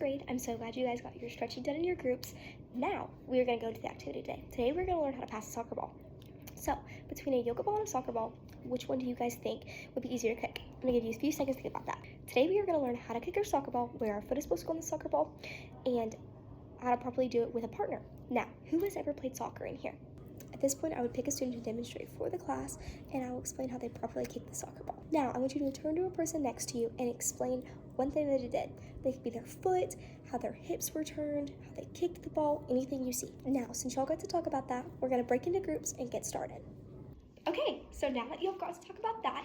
grade. I'm so glad you guys got your stretching done in your groups. Now, we're going to go to the activity today. Today, we're going to learn how to pass a soccer ball. So, between a yoga ball and a soccer ball, which one do you guys think would be easier to kick? I'm going to give you a few seconds to think about that. Today, we are going to learn how to kick our soccer ball, where our foot is supposed to go on the soccer ball, and how to properly do it with a partner. Now, who has ever played soccer in here? At this point, I would pick a student to demonstrate for the class, and I will explain how they properly kick the soccer ball. Now, I want you to turn to a person next to you and explain one thing that they did. They could be their foot, how their hips were turned, how they kicked the ball, anything you see. Now, since y'all got to talk about that, we're gonna break into groups and get started. Okay, so now that y'all got to talk about that,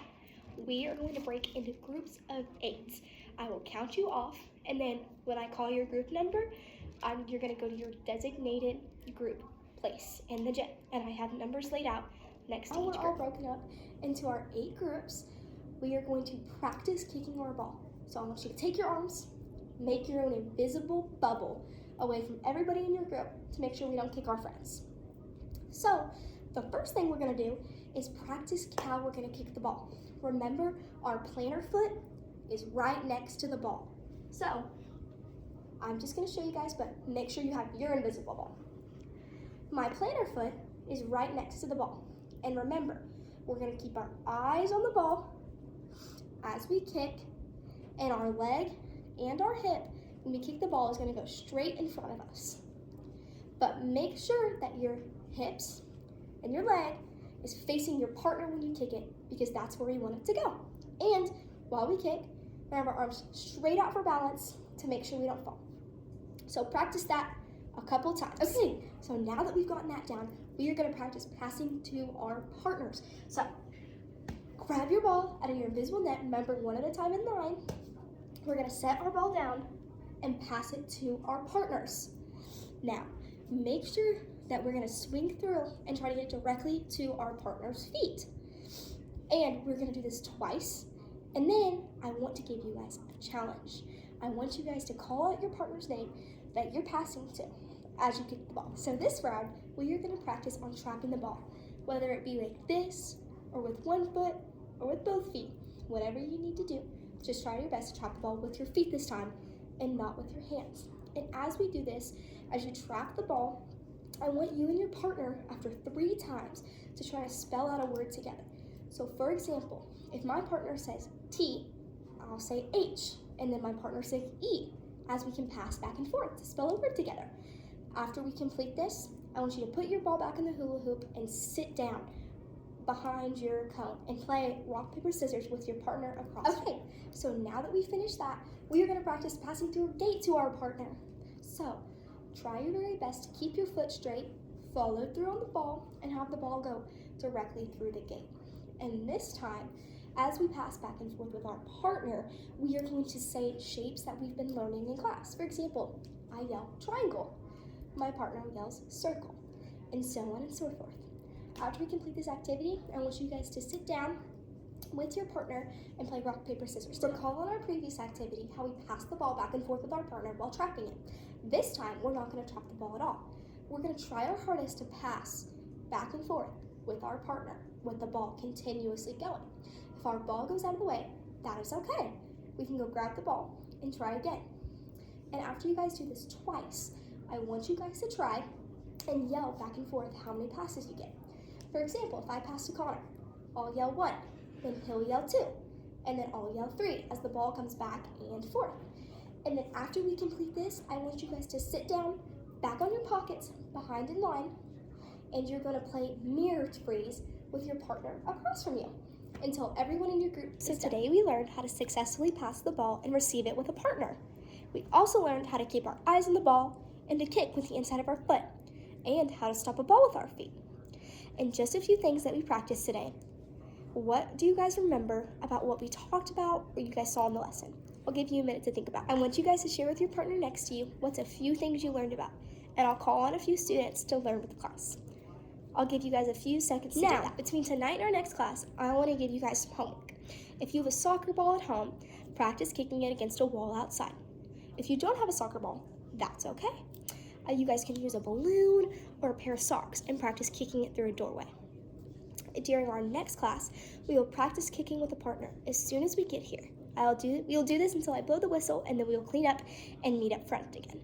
we are going to break into groups of 8. I will count you off, and then when I call your group number, you're gonna go to your designated group place in the gym, and I have numbers laid out next to each group. We're all broken up into our 8 groups. We are going to practice kicking our ball. So I want you to take your arms, make your own invisible bubble away from everybody in your group to make sure we don't kick our friends. So the first thing we're gonna do is practice how we're gonna kick the ball. Remember, our plantar foot is right next to the ball. So I'm just gonna show you guys, but make sure you have your invisible ball. My plantar foot is right next to the ball. And remember, we're gonna keep our eyes on the ball as we kick, and our leg and our hip, when we kick the ball, is gonna go straight in front of us. But make sure that your hips and your leg is facing your partner when you kick it, because that's where we want it to go. And while we kick, we have our arms straight out for balance to make sure we don't fall. So practice that a couple times. Okay, so now that we've gotten that down, we are gonna practice passing to our partners. So grab your ball out of your invisible net, remember, one at a time in line. We're gonna set our ball down and pass it to our partners. Now, make sure that we're gonna swing through and try to get directly to our partner's feet. And we're gonna do this twice. And then I want to give you guys a challenge. I want you guys to call out your partner's name that you're passing to as you kick the ball. So this round, we are gonna practice on trapping the ball, whether it be like this, or with one foot, or with both feet. Whatever you need to do, just try your best to trap the ball with your feet this time, and not with your hands. And as we do this, as you trap the ball, I want you and your partner, after 3 times, to try to spell out a word together. So for example, if my partner says T, I'll say H, and then my partner says E, as we can pass back and forth to spell a word together. After we complete this, I want you to put your ball back in the hula hoop and sit down behind your cone and play rock, paper, scissors with your partner across. Okay, so now that we finished that, we are gonna practice passing through a gate to our partner. So try your very best to keep your foot straight, follow through on the ball, and have the ball go directly through the gate. And this time, as we pass back and forth with our partner, we are going to say shapes that we've been learning in class. For example, I yell triangle, my partner yells circle, and so on and so forth. After we complete this activity, I want you guys to sit down with your partner and play rock, paper, scissors. Recall on our previous activity how we passed the ball back and forth with our partner while trapping it. This time, we're not gonna trap the ball at all. We're gonna try our hardest to pass back and forth with our partner with the ball continuously going. If our ball goes out of the way, that is okay. We can go grab the ball and try again. And after you guys do this twice, I want you guys to try and yell back and forth how many passes you get. For example, if I pass to Connor, I'll yell 1, then he'll yell 2, and then I'll yell 3 as the ball comes back and forth. And then after we complete this, I want you guys to sit down, back on your pockets, behind in line, and you're gonna play mirror freeze with your partner across from you until everyone in your group is done. So today we learned how to successfully pass the ball and receive it with a partner. We also learned how to keep our eyes on the ball and to kick with the inside of our foot, and how to stop a ball with our feet. And just a few things that we practiced today. What do you guys remember about what we talked about or you guys saw in the lesson? I'll give you a minute to think about it. I want you guys to share with your partner next to you what's a few things you learned about, and I'll call on a few students to learn with the class. I'll give you guys a few seconds to do that. Between tonight and our next class, I want to give you guys some homework. If you have a soccer ball at home, practice kicking it against a wall outside. If you don't have a soccer ball, that's okay. You guys can use a balloon or a pair of socks and practice kicking it through a doorway. During our next class, we will practice kicking with a partner as soon as we get here. We'll do this until I blow the whistle, and then we'll clean up and meet up front again.